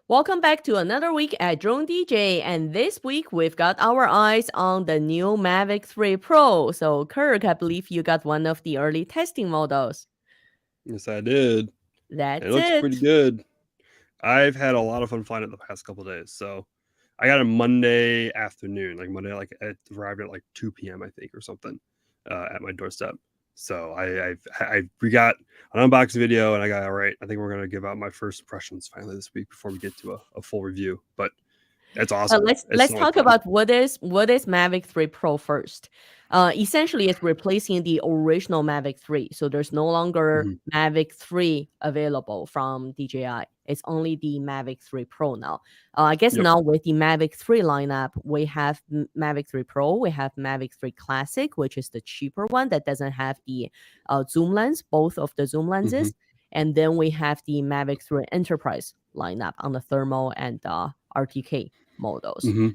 Welcome back to another week at DroneDJ, and this week we've got our eyes on the new Mavic 3 Pro. So, Kirk, I believe you got one of the early testing models. Yes, I did. It That's looks pretty it. good. I've had a lot of fun flying it the past couple of days. So I got it Monday afternoon, like Monday, like it arrived at like 2 p.m. I think or something at my doorstep. So we got an unboxing video and I got all right. I think we're gonna give out my first impressions finally this week before we get to a full review. But it's awesome. Let's It's let's so much talk fun. about what is Mavic 3 Pro first. Essentially, it's replacing the original Mavic 3. So there's no longer Mhm. Mavic 3 available from DJI. It's only the Mavic 3 Pro now. I guess Yep. now with the Mavic 3 lineup, we have Mavic 3 Pro, we have Mavic 3 Classic, which is the cheaper one that doesn't have the zoom lens, both of the zoom Hmm. lenses, and then we have the Mavic 3 Enterprise lineup on the thermal and RTK models. Hmm.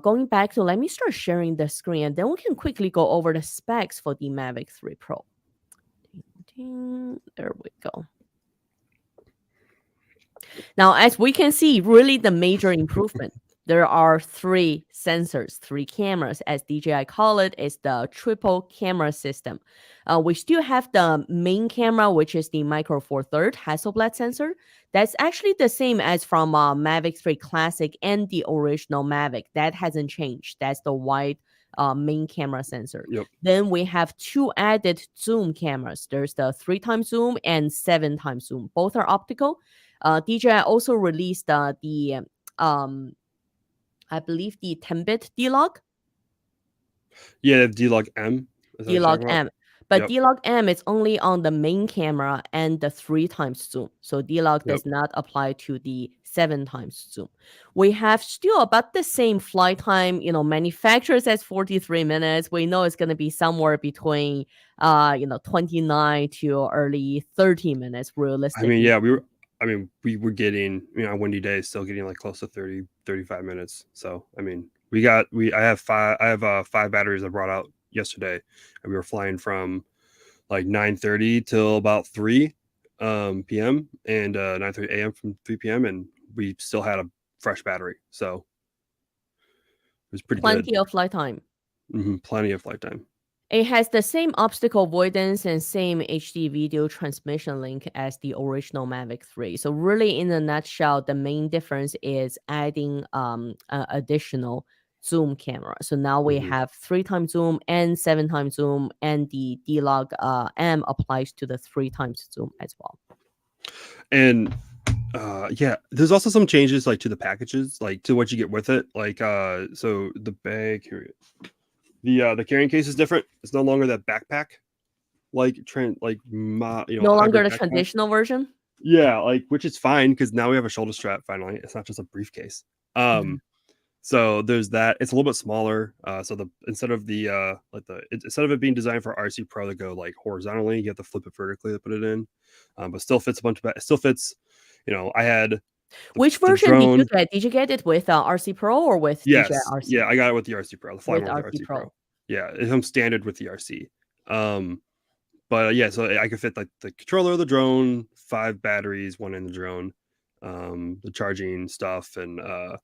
Going back to, let me start sharing the screen and then we can quickly go over the specs for the Mavic 3 Pro. There we go. Now, as we can see, really the major improvement. There are three sensors, three cameras, as DJI call it, is the triple camera system. We still have the main camera, which is the Micro Four Third Hasselblad sensor. That's actually the same as from Mavic 3 Classic and the original Mavic. That hasn't changed. That's the wide main camera sensor. Yep. Then we have two added zoom cameras. There's the 3x zoom and 7x zoom. Both are optical. DJI also released um, I believe the 10-bit D-Log, Yeah, D-Log M. Is that what you're D-Log talking about? M. But Yep. D-Log M is only on the main camera and the 3x zoom. So D-Log Yep. does not apply to the 7x zoom. We have still about the same flight time, manufacturers says 43 minutes. We know it's going to be somewhere between 29 to early 30 minutes I mean, realistically. yeah, we were getting, on windy days, still getting like close to 30, 35 minutes. So, I mean, I have 5 batteries I brought out yesterday and we were flying from like 9:30 till about 3 p.m. and 9:30 a.m. from 3 p.m. and we still had a fresh battery. So, it was pretty good. Plenty of flight time. Plenty of flight time. It has the same obstacle avoidance and same HD video transmission link as the original Mavic 3. So really, in a nutshell, the main difference is adding additional zoom camera. So now we Hmm. have 3x zoom and 7x zoom, and the D-Log M applies to the 3x zoom as well. And yeah, there's also some changes like to the packages, like to what you get with it. Like so the bag here, the carrying case is different. It's no longer that backpack No longer hybrid the backpack. traditional version. Yeah, like which is fine because now we have a shoulder strap finally. It's not just a briefcase. Mhm. So there's that. It's a little bit smaller. So the instead of it being designed for RC Pro to go like horizontally, you have to flip it vertically to put it in. But still fits a bunch of. It still fits. I had Which the version did you drone. get? Did you get it with RC Pro or with DJI Yes, yeah, RC? I got it with the RC Pro. The flying With one with the RC RC Pro. Pro. Yeah, it comes standard with the RC. Um, but yeah, so I could fit like the controller of the drone, 5 batteries, one in the drone, the charging stuff, and a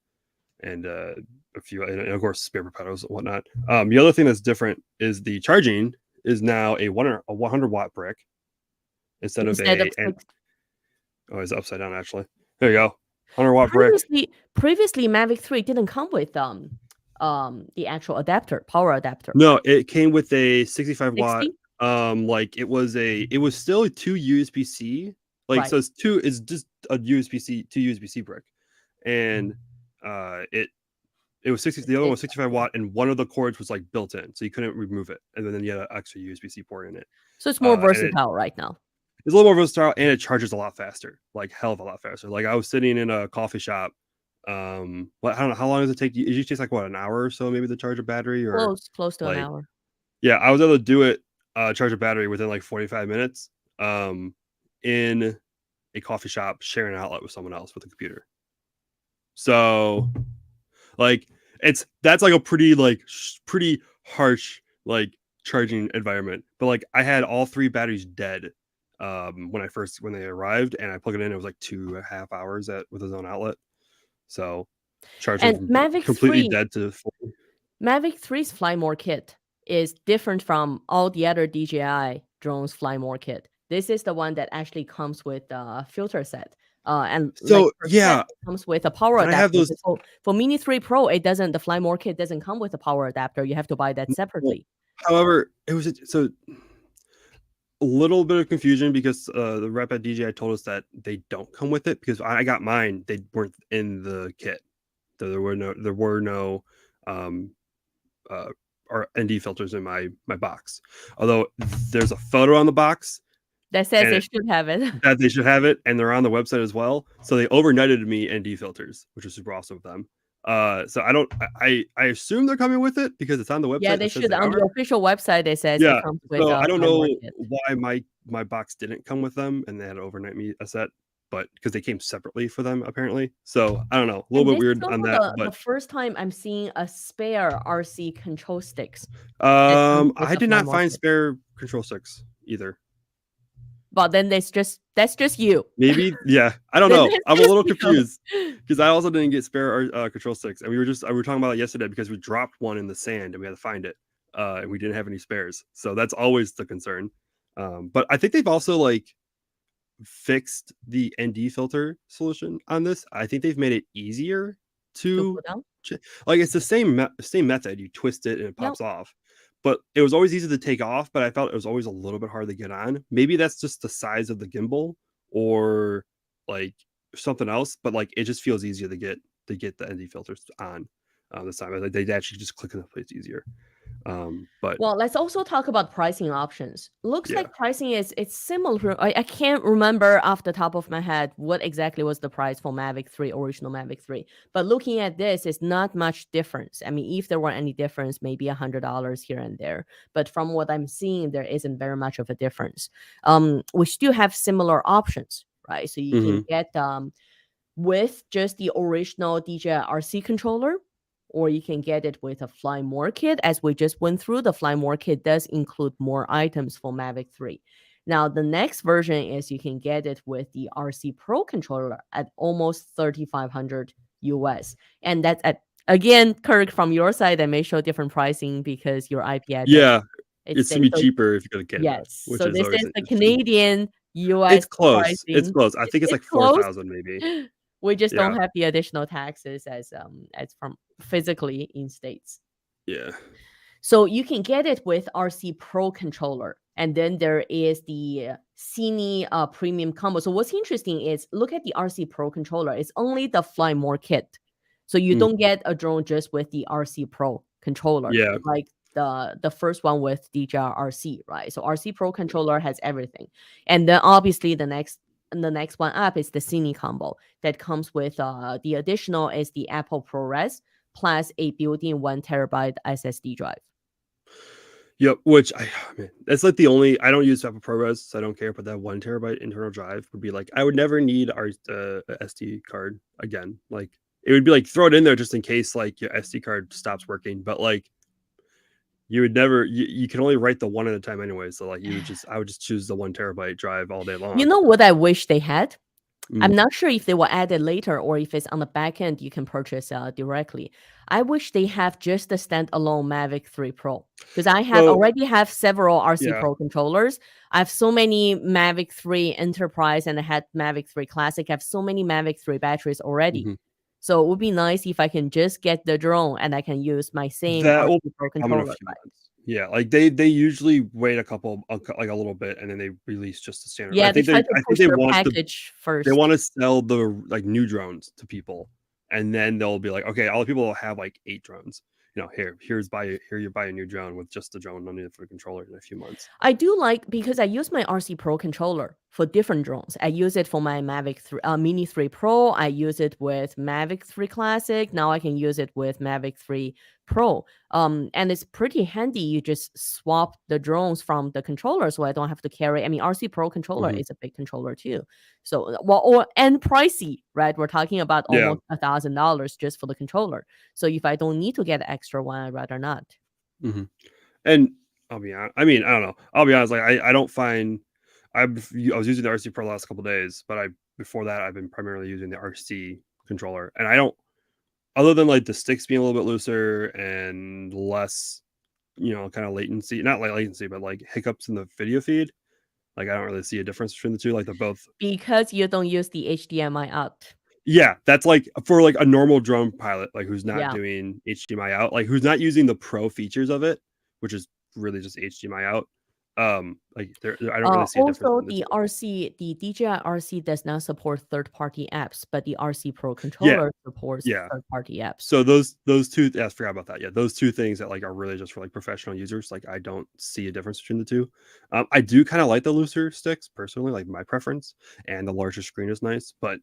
few, and of course spare propellers and whatnot. The other thing that's different is the charging is now a 100 watt brick instead of Instead of and six. oh, it's upside down actually. There you go, 100 watt brick. Previously, Mavic 3 didn't come with the actual adapter, power adapter. No, it came with a 65 watt. 60? Like it was still a two USB C. Like Right. so, it's just a USB C, two USB C brick, and it was 60. The other one was It's 65 watt, and one of the cords was like built in, so you couldn't remove it, and then you had an extra USB C port in it. so it's more And it versatile right now. is a little more versatile, and it charges a lot faster, like hell of a lot faster. Like I was sitting in a coffee shop. I don't know how long does it take? It usually takes like what, an hour or so, maybe to charge a battery, or Close to an like hour. yeah, I was able to do it, charge a battery within like 45 minutes, in a coffee shop, sharing an outlet with someone else with a computer. So, like, that's like a pretty harsh like charging environment. But like, I had all 3 batteries dead, when they arrived, and I plugged it in. It was like 2.5 hours with his own outlet. So charging And from Mavic completely 3, dead to full. Mavic 3's Fly More kit is different from all the other DJI drones Fly More kit. This is the one that actually comes with a filter set. And like So per set, yeah, it comes with a power and I have adapter. those. For Mini 3 Pro, it doesn't. The Fly More kit doesn't come with a power adapter. You have to buy that separately. However, it was so a little bit of confusion because the rep at DJI told us that they don't come with it because I got mine. They weren't in the kit. There were no or ND filters in my box. Although there's a photo on the box That says they should have it. that they should have it, and they're on the website as well. So they overnighted me ND filters, which is super awesome of them. So I assume they're coming with it because it's on the website. Yeah, they should. On the official website, it says it comes with. So I don't know kit. why my box didn't come with them, and they had to overnight me a set, but because they came separately for them apparently. So I don't know, a little bit weird on that. But the first time I'm seeing a spare RC control sticks. I did not find spare control sticks either. But then that's just you. Maybe, yeah. I don't know. I'm a little confused because I also didn't get spare control sticks, and we were talking about it yesterday because we dropped one in the sand and we had to find it, and we didn't have any spares. So that's always the concern. But I think they've also like fixed the ND filter solution on this. I think they've made it easier to like it's the same method. You twist it and it pops off. But it was always easy to take off, but I felt it was always a little bit hard to get on. Maybe that's just the size of the gimbal or like something else, but like it just feels easier to get the ND filters on this time. Like they actually just click in the place easier. But well, let's also talk about pricing options. Looks like pricing it's similar. I can't remember off the top of my head what exactly was the price for Mavic 3, original Mavic 3. But looking at this, it's not much difference. I mean, if there were any difference, maybe $100 here and there. But from what I'm seeing, there isn't very much of a difference. We still have similar options, right? So you can get with just the original DJI RC controller, or you can get it with a Fly More kit. As we just went through, the Fly More kit does include more items for Mavic 3. Now, the next version is you can get it with the RC Pro controller at almost $3,500 US. And that's again, Kirk, from your side, I may show different pricing because your IP address. Yeah, it's going to be cheaper if you go to Canada. Yes, so this is the Canadian US. It's close. Pricing. It's close. I think it's like 4,000 maybe. We just don't have the additional taxes as from physically in States. Yeah. So you can get it with RC Pro controller. And then there is the Cine premium combo. So what's interesting is look at the RC Pro controller. It's only the Fly More kit. So you don't get a drone just with the RC Pro controller. Yeah. Like the first one with DJI RC, right? So RC Pro controller has everything. And then obviously the next one up is the Cine combo that comes with the additional is the Apple ProRes plus a built-in 1 terabyte SSD drive. Yep, which that's like the only I don't use Apple ProRes, so I don't care. But that 1 terabyte internal drive would be like I would never need our SD card again. Like it would be like throw it in there just in case like your SD card stops working. But like you would never you can only write the one at a time anyway. So like I would just choose the 1 terabyte drive all day long. You know what I wish they had? I'm not sure if they will add it later or if it's on the back end you can purchase directly. I wish they have just the standalone Mavic 3 Pro because I already have several RC Pro controllers. I have so many Mavic 3 Enterprise and I had Mavic 3 Classic. I have so many Mavic 3 batteries already. So it would be nice if I can just get the drone and I can use my same RC Pro controller. Yeah, like they usually wait a little bit and then they release just the standard. Yeah, I think they want package first. They want to sell the like new drones to people, and then they'll be like, okay, all the people will have like 8 drones. You know, here you buy a new drone with just the drone, no need for the controller in a few months. I do like because I use my RC Pro controller for different drones. I use it for my Mavic 3, Mini 3 Pro. I use it with Mavic 3 Classic. Now I can use it with Mavic 3 Pro. And it's pretty handy. You just swap the drones from the controller so I don't have to carry. I mean, RC Pro controller is a big controller too. So, and pricey, right? We're talking about almost $1,000 just for the controller. So if I don't need to get an extra one, I'd rather not. And I'll be honest. I mean, I don't know. I'll be honest. Like I don't find I was using the RC Pro the last couple of days, but before that I've been primarily using the RC controller, and I don't other than like the sticks being a little bit looser and less, kind of latency, not like latency, but like hiccups in the video feed. Like I don't really see a difference between the two. Like they're both. Because you don't use the HDMI out. Yeah, that's like for like a normal drone pilot, like who's not Yeah. doing HDMI out, like who's not using the pro features of it, which is really just HDMI out. Like I don't really see a difference Also, in the the two. RC, the DJI RC does not support third-party apps, but the RC Pro Yeah, controller supports yeah. third-party apps. So those two, I forgot about that. Yeah, those two things that like are really just for like professional users. Like I don't see a difference between the two. I do kind of like the looser sticks personally, like my preference, and the larger screen is nice. But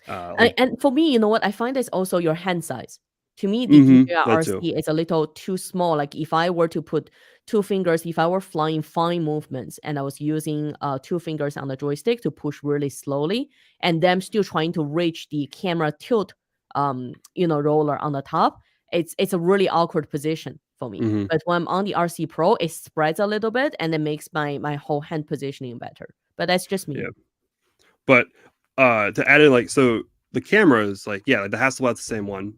like, And for me, you know what? I find it's also your hand size. To me, the DJI that too. RC is a little too small. Like if I were to put two fingers, if I were flying fine movements and I was using two fingers on the joystick to push really slowly, and then still trying to reach the camera tilt, roller on the top, it's a really awkward position for me. hmm But when I'm on the RC Pro, it spreads a little bit and it makes my whole hand positioning better. But that's just me. Yeah, but to add in like so the cameras, like yeah, like the Hasselblad's the same one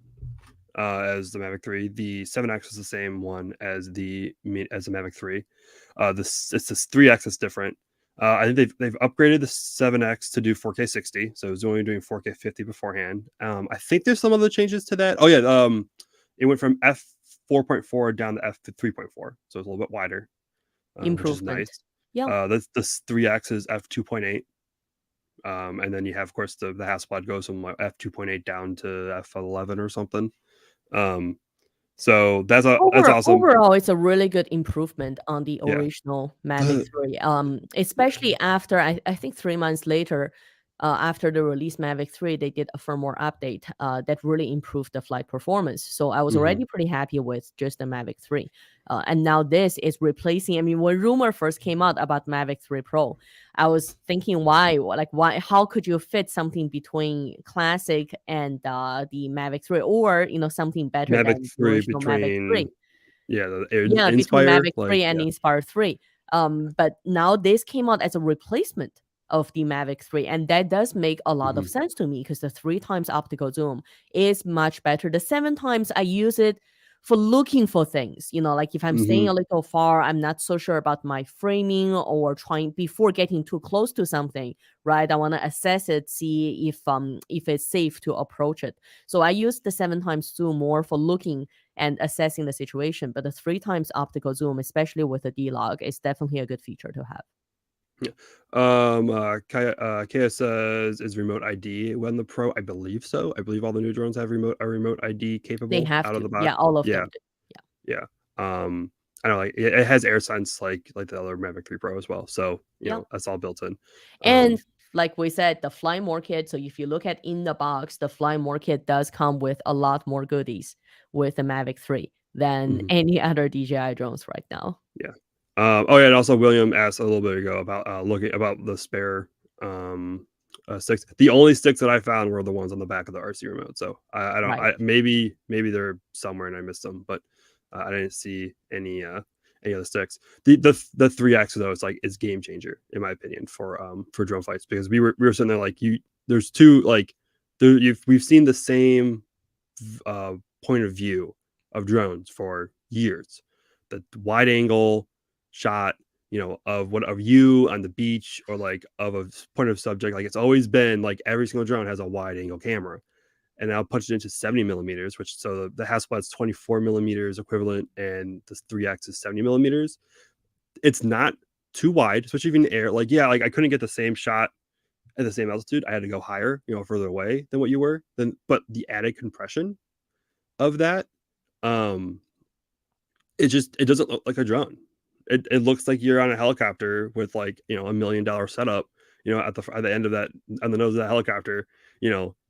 as the Mavic 3. The 7X is the same one as the Mavic 3. It's this 3X that's different. I think they've upgraded the 7X to do 4K 60, so it was only doing 4K 50 beforehand. I think there's some other changes to that. Oh yeah, it went from f 4.4 down to f 3.4, so it's a little bit wider, which is Improvement. nice. Yeah. This 3X is f 2.8. And then you have, of course, the Hasselblad goes from f 2.8 down to f 11 or something. So that's awesome. Overall, it's a really good improvement on the Yeah. original Mavic 3. Especially after I think 3 months later, after the release Mavic 3, they did a firmware update that really improved the flight performance. So I was already pretty happy with just the Mavic 3. And now this is replacing. I mean, when rumor first came out about Mavic 3 Pro, I was thinking, why? How could you fit something between classic and the Mavic 3, or something better Mavic than the 3 original Mavic 3? between the Yeah, between Inspire, Mavic like 3 and yeah. Inspire 3. But now this came out as a replacement of the Mavic 3, and that does make a lot of sense to me because the 3 times optical zoom is much better. The 7 times I use it for looking for things, like if I'm staying a little far, I'm not so sure about my framing or trying before getting too close to something, right? I want to assess it, see if it's safe to approach it. So I use the 7 times zoom more for looking and assessing the situation. But the 3 times optical zoom, especially with the D-Log, is definitely a good feature to have. Yeah. Kaya says, is remote ID when the Pro? I believe so. I believe all the new drones have remote ID They capable have out of to. the box. Yeah, all of Yeah, them do. yeah. I know, like it has air sense like the other Mavic 3 Pro as well. So Yeah. that's all built in. And like we said, the Fly More kit. So if you look at in the box, the Fly More kit does come with a lot more goodies with the Mavic 3 than any other DJI drones right now. Yeah. Oh yeah, and also William asked a little bit ago about looking about the spare sticks. The only sticks that I found were the ones on the back of the RC remote. So I don't. Right. Maybe they're somewhere and I missed them, but I didn't see any other sticks. The 3X though, it's game changer in my opinion for drone fights, because we were sitting there like there's two like we've seen the same point of view of drones for years. The wide angle shot, of you on the beach, or like of a point of subject, like it's always been like every single drone has a wide angle camera, and now punched it into 70 millimeters, which so the Hasselblad's 24 millimeters equivalent, and this 3X is 70 millimeters. It's not too wide, especially if in the air. Like yeah, like I couldn't get the same shot at the same altitude. I had to go higher, further away than what you were. But the added compression of that, it doesn't look like a drone. It looks like you're on a helicopter with like $1 million setup, at the end of that, on the nose of that helicopter,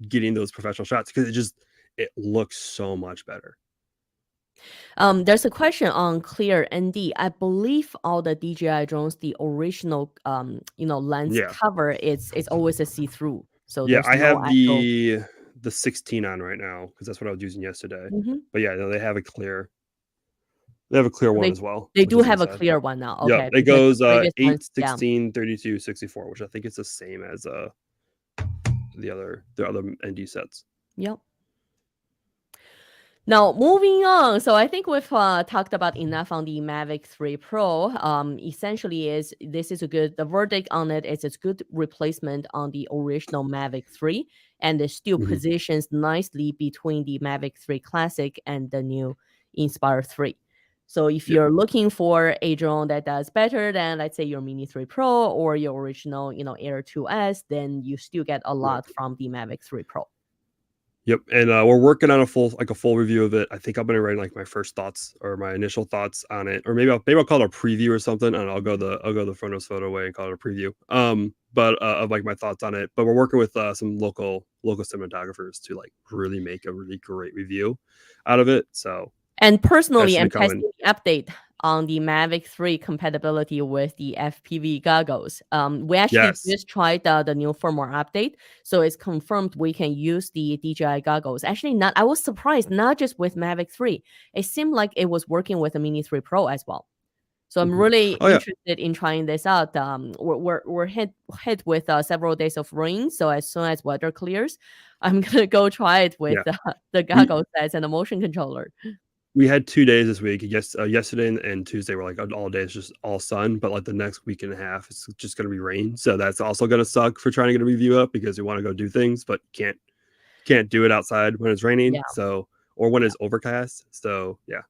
getting those professional shots, because it looks so much better. There's a question on Clear ND. I believe all the DJI drones, the original lens cover, it's always a see-through. So Yeah, there's I no have actual the 16 on right now because that's what I was using yesterday. Mhm. But yeah, no, they have a clear one as well. They which do is have a inside. clear one now. Yep, Okay, it because the goes previous 8, ones, yeah. 16, 32, 64, which I think it's the same as the other ND sets. Yep. Now, moving on. So I think we've talked about enough on the Mavic 3 Pro. Essentially, this is a good. The verdict on it is it's good replacement on the original Mavic 3, and it still Mhm. positions nicely between the Mavic 3 Classic and the new Inspire 3. So if Yep. you're looking for a drone that does better than, let's say, your Mini 3 Pro or your original, Air 2S, then you still get a Right. lot from the Mavic 3 Pro. Yep, and we're working on a full review of it. I think I'm gonna write like my first thoughts or my initial thoughts on it, or maybe I'll call it a preview or something, and I'll go the front nose photo way and call it a preview. But of like my thoughts on it. But we're working with some local cinematographers to like really make a really great review out of it. So And that personally, should be I'm coming. testing the update on the Mavic 3 compatibility with the FPV goggles. We actually Yes. just tried the new firmware update, so it's confirmed we can use the DJI goggles. Actually, not. I was surprised, not just with Mavic 3. It seemed like it was working with the Mini 3 Pro as well. So I'm Mhm. really Oh yeah. interested in trying this out. We're hit with several days of rain, so as soon as weather clears, I'm gonna go try it with Yeah. the We goggle sets and the motion controller. we had 2 days this week. Yes, yesterday and Tuesday were like all day. It's just all sun, but like the next week and a half, it's just gonna be rain. So that's also gonna suck for trying to get a review up because we want to go do things, but can't do it outside when it's raining. Yeah. So or when it's overcast. So yeah.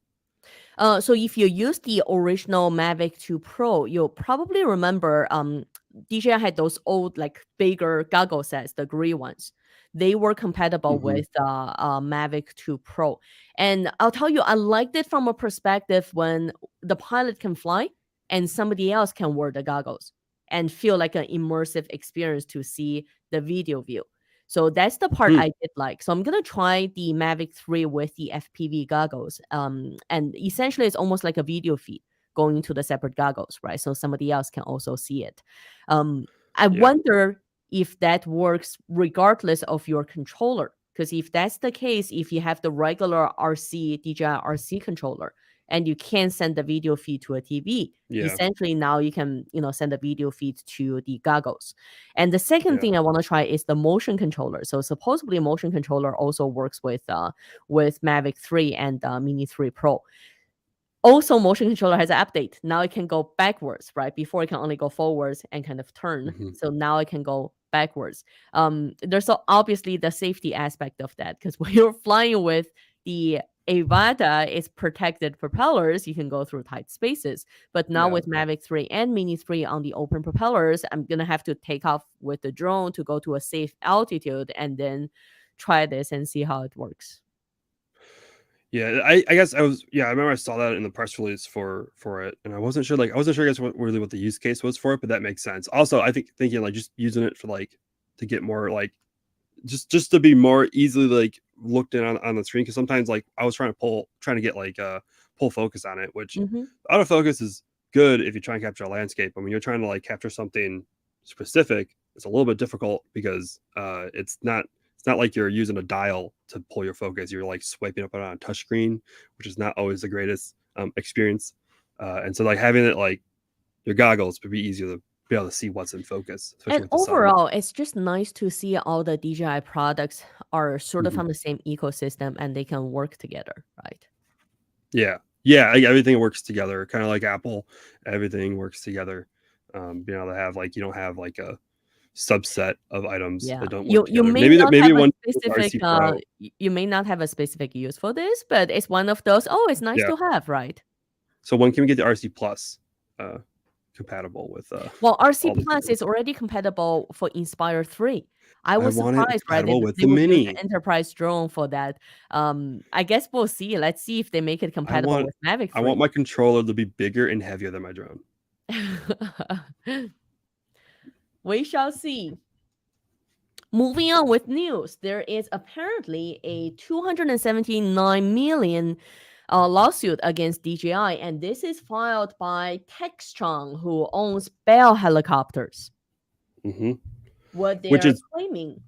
So if you use the original Mavic 2 Pro, you'll probably remember DJI had those old like bigger goggle sets, the gray ones. They were compatible Hmm. with Mavic 2 Pro. And I'll tell you, I liked it from a perspective when the pilot can fly and somebody else can wear the goggles and feel like an immersive experience to see the video view. So that's the part Hmm. I did like. So I'm gonna try the Mavic 3 with the FPV goggles. And essentially it's almost like a video feed going into the separate goggles, right? So somebody else can also see it. I Yeah. wonder if that works regardless of your controller. Because if that's the case, if you have the regular DJI RC controller, and you can send the video feed to a TV, Yeah. essentially now you can, send the video feed to the goggles. And the second Yeah. thing I want to try is the motion controller. So supposedly a motion controller also works with Mavic 3 and Mini 3 Pro. Also, motion controller has an update. Now it can go backwards, right? Before it can only go forwards and kind of turn. Hmm. So now it can go backwards. There's obviously the safety aspect of that because when you're flying with the Avata, it's protected propellers. You can go through tight spaces. But now Yeah. with Mavic 3 and Mini 3 on the open propellers, I'm gonna have to take off with the drone to go to a safe altitude and then try this and see how it works. Yeah, I guess I remember I saw that in the press release for it, and I wasn't sure I guess what the use case was for it, but that makes sense. Also, I think thinking like just using it for like to get more like just to be more easily like looked in on the screen because sometimes like I was trying to get like pull focus on it, which Hmm. autofocus is good if you try and capture a landscape, but when you're trying to like capture something specific, it's a little bit difficult because it's not like you're using a dial to pull your focus. You're like swiping up on a touch screen, which is not always the greatest experience. And so like having it like your goggles would be easier to be able to see what's in focus, especially And with the sun. overall, it's just nice to see all the DJI products are sort of Mhm. on the same ecosystem and they can work together, right? Yeah. Yeah. Everything works together, kind of like Apple. Everything works together. Being able to have like, you don't have like a subset of items Yeah. that don't work You together. may Maybe that, not maybe have a one with specific RC Pro. you may not have a specific use for this, but it's one of those, oh, it's nice Yeah. to have, right? So when can we get the RC Plus uh, compatible with Well, RC all the Plus drones? is already compatible for Inspire 3. I I was want it surprised, right? compatible with They the would use Mini. an enterprise drone for that. I guess we'll see. Let's see if they make it I compatible want with Mavic I want 3. my controller to be bigger and heavier than my drone. We shall see. Moving on with news, there is apparently a 279 million lawsuit against DJI, and this is filed by Textron, who owns Bell Helicopters. Hmm. What they Which are is claiming,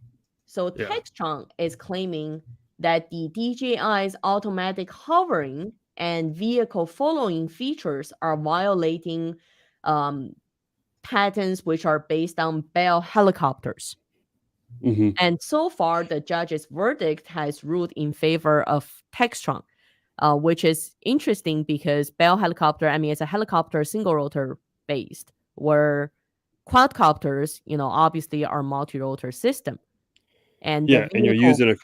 so yeah. Textron is claiming that the DJI's automatic hovering and vehicle following features are violating um, patents which are based on Bell Helicopters. Hmm. And so far, the judge's verdict has ruled in favor of Textron, which is interesting because Bell helicopter, I mean, it's a helicopter single rotor based, where quadcopters, obviously are multi-rotor system. And the Yeah, and you're vehicle, using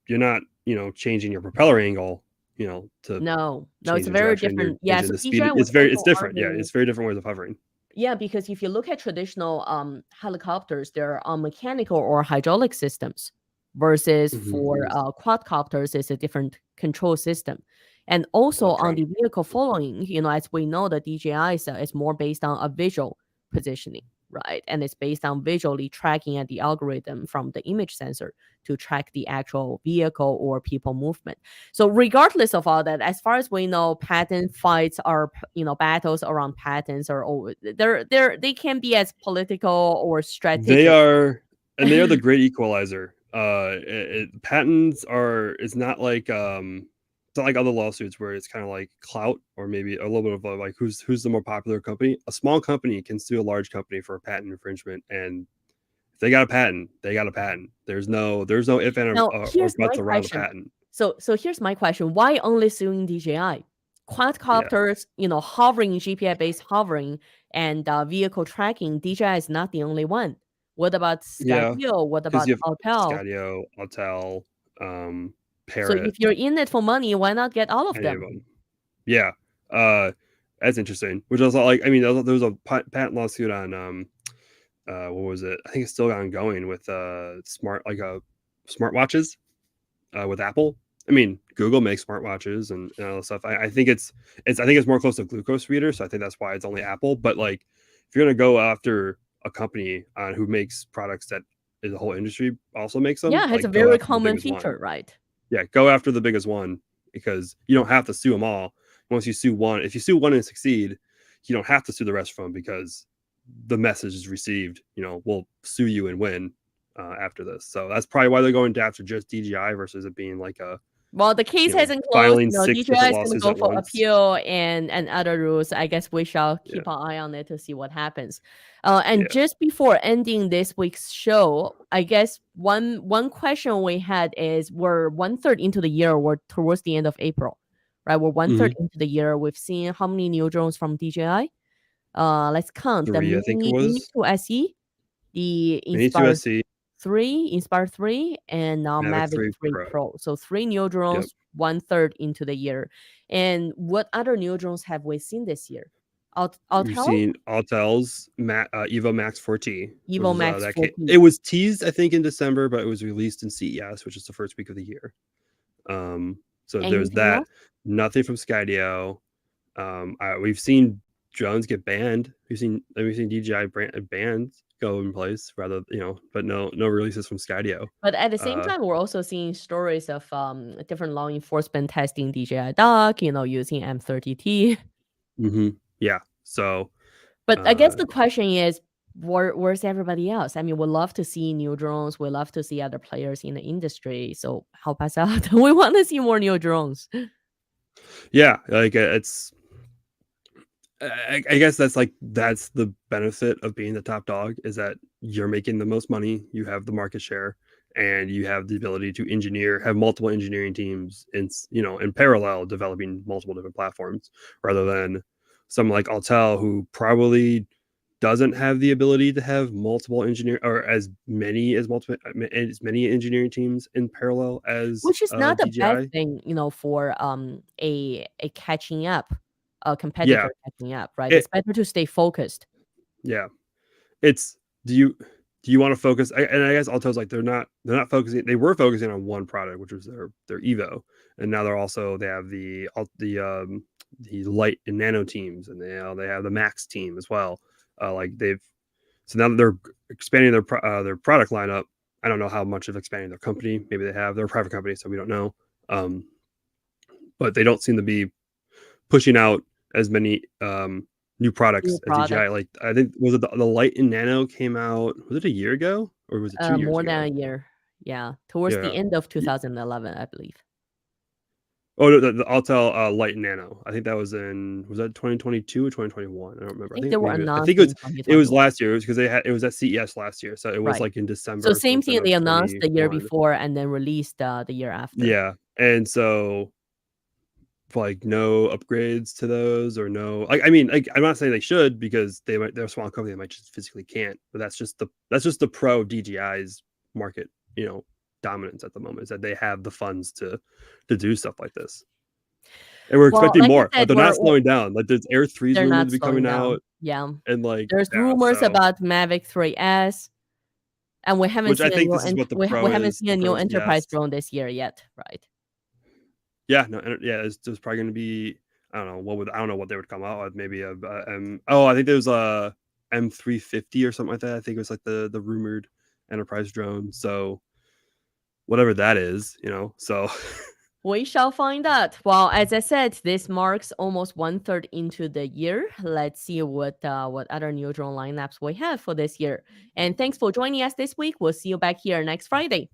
you're not, changing your propeller angle, to no, change it's a the very direction. You're different. Yeah, changing so the speed. DJI was It's also different. Yeah, arguing. it's very different ways of hovering. Yeah, because if you look at traditional helicopters, they're on mechanical or hydraulic systems, versus for Hmm. quadcopters, it's a different control system. And also on Electronic. the vehicle following, as we know, the DJI is more based on a visual positioning, right? And it's based on visually tracking at the algorithm from the image sensor to track the actual vehicle or people movement. So regardless of all that, as far as we know, patent fights are, battles around patents are always they can be as political or They strategic. are, and they are the great equalizer. Patents are. It's not like other lawsuits where it's kind of like clout or maybe a little bit of like who's the more popular company. A small company can sue a large company for a patent infringement, and if they got a patent, they got a patent. There's no if and Now, or here's my buts around a question. patent. So here's my question. Why only suing DJI? Yeah, Quadcopters, hovering, GPI-based hovering and vehicle tracking, DJI is not the only one. What about yeah, Skydio? What because about you have Autel? Skydio, Autel, So Parrot, if you're in it for money, why not get all of any of them? them. Yeah, uh, that's interesting. Which was like, I mean, there was a patent lawsuit on what was it? I think it's still ongoing with smartwatches with Apple. I mean, Google makes smartwatches and all that stuff. I think I think it's more close to glucose reader, so I think that's why it's only Apple. But like, if you're gonna go after a company who makes products that the whole industry also makes them, Yeah, it's a like go very after the common biggest one. feature, right? Yeah, go after the biggest one because you don't have to sue them all. Once you sue one, if you sue one and succeed, you don't have to sue the rest of them because the message is received. We'll sue you and win after this. So that's probably why they're going after just DJI versus it being like Well, the case hasn't closed. filing 6 DJI different is going to lawsuits go at for once. appeal and other rules. I guess we shall Yeah, keep an eye on it to see what happens. And yeah. just before ending this week's show, I guess one question we had is: we're one third into the year. We're towards the end of April, right? We're one third Hmm. into the year. We've seen how many new drones from DJI? Let's count the 3, I think it Mini was. 2 SE, the Mini 2 Inspire SC, 3, Inspire 3, and now Mavic Mavic 3 3 Pro. Pro. So three new Yep. drones, one third into the year. And what other new drones have we seen this year? We've Autel, seen Autel's Evo Max 4T, which Evo is Max that 14. it was teased I think in December, but it was released in CES, which is the first week of the year. So there's Anything that. else? Nothing from Skydio. We've seen drones get banned. We've seen DJI bans go in place rather, but no releases from Skydio. But at the same Uh, time, we're also seeing stories of different law enforcement testing DJI Dock, using M30T. yeah. So But I guess uh, the question is, where's everybody else? I mean, we love to see new drones. We love to see other players in the industry. So help us out. We want to see more new drones. yeah, like it's. I guess that's the benefit of being the top dog is that you're making the most money, you have the market share, and you have the ability to have multiple engineering teams in parallel developing multiple different platforms, rather than someone like Altel who probably doesn't have the ability to have multiple engineer or as many engineering teams in parallel as Which is not a bad DJI. thing, for a catching up, a Yeah, competitor catching up, right? it It's better to stay focused. yeah. It's do you want to focus? And I guess Alto's like they're not focusing. They were focusing on one product, which was their Evo, and now they have the light and nano teams, and they have the Max team as well. Like they've so now that they're expanding their product lineup. I don't know how much of expanding their company. Maybe they have. They're a private company, so we don't know. Um, but they don't seem to be pushing out as many new New products as DJI. products, Like I think was it the Light and Nano came out? Was it a year ago or was it 2 years more than ago? a year. Yeah, towards the Yeah, end of 2011, I believe. Oh, no, the Autel Light Nano. I think that was that 2022 or 2021? I don't remember. I think they were I think announced in it was 2021. last year. It was because it was at CES last year, so it was Right. like in So December or same something thing, they of announced the year 21. before and then released the year after. Yeah, and so like no upgrades to those or no. I mean, like, I'm not saying they should because they're a small company. They might just physically can't. But that's just the pro of DJI's market, dominance at the moment is that they have the funds to do stuff like this. And we're Well, expecting like I more. Like, said, they're not slowing down. Like, there's Air 3's they're rumored not to be slowing coming down. out, Yeah. and like, There's yeah, rumors so about Mavic 3S, and we haven't which I seen a think new this is what the we pro haven't is. seen The a pro new is enterprise yes. drone this year yet, right? Yeah, no, yeah, there's probably going to be, I don't know what they would come out with. Maybe I think there was a M350 or something like that. I think it was like the rumored enterprise drone. So whatever that is, so We shall find out. Well, as I said, this marks almost 1/3 into the year. Let's see what other new drone lineups we have for this year. And thanks for joining us this week. We'll see you back here next Friday.